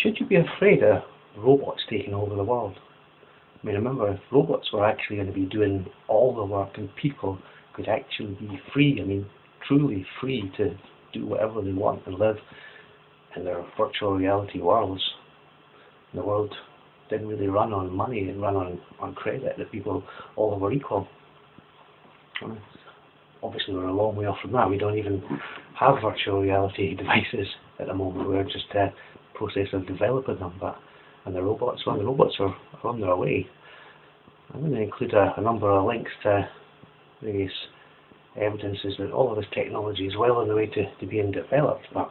Should you be afraid of robots taking over the world? I mean, remember, if robots were actually going to be doing all the work and people could actually be free, I mean, truly free to do whatever they want and live in their virtual reality worlds, the world didn't really run on money, it ran on credit, that people all were equal. Obviously, we're a long way off from that. We don't even have virtual reality devices at the moment. We're just process of developing them. And the robots, well, the robots are on their way. I'm going to include a number of links to various evidences that all of this technology is well on the way to being developed, but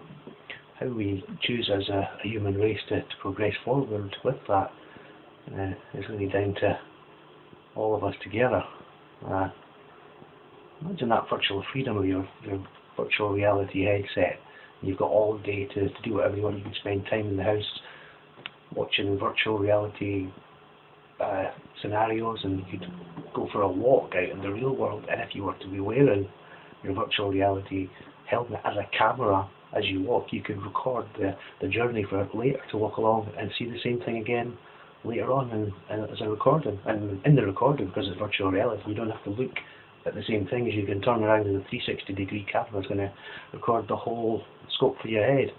how we choose as a human race to progress forward with that is really down to all of us together. Imagine that virtual freedom of your virtual reality headset. You've got all day to do whatever you want. You can spend time in the house watching virtual reality scenarios, and you could go for a walk out in the real world, and if you were to be wearing your virtual reality helmet as a camera as you walk, you could record the journey for later to walk along and see the same thing again later on and as a recording. And in the recording, because it's virtual reality, you don't have to look at the same thing. As you can turn around, and the 360-degree camera is going to record the whole scope for your head.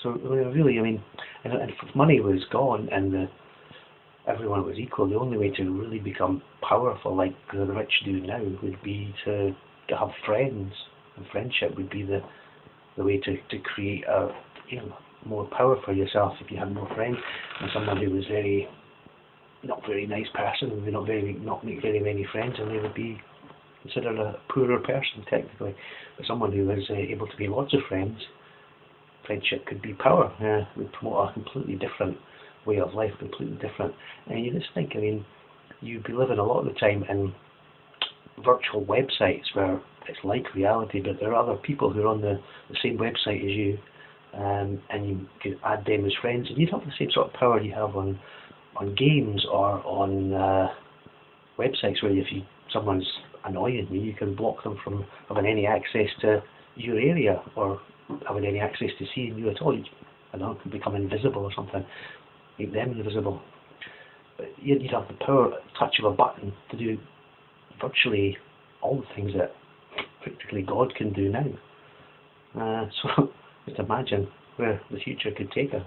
So really, I mean, and if money was gone and everyone was equal, the only way to really become powerful like the rich do now would be to have friends, and friendship would be the way to create a more power for yourself. If you had more friends, and someone who was not very nice person, would not make very many friends, and they would be considered a poorer person technically. But someone who was able to make lots of friends, friendship could be power. Would promote a completely different way of life, completely different. And you just think, I mean, you'd be living a lot of the time in virtual websites where it's like reality, but there are other people who are on the same website as you, and you could add them as friends, and you'd have the same sort of power you have on games or on websites where if someone's annoying you can block them from having any access to your area or having any access to seeing you at all. I don't know, could become invisible or something, make them invisible. But you'd have the power, touch of a button, to do virtually all the things that practically God can do now. So just imagine where the future could take us.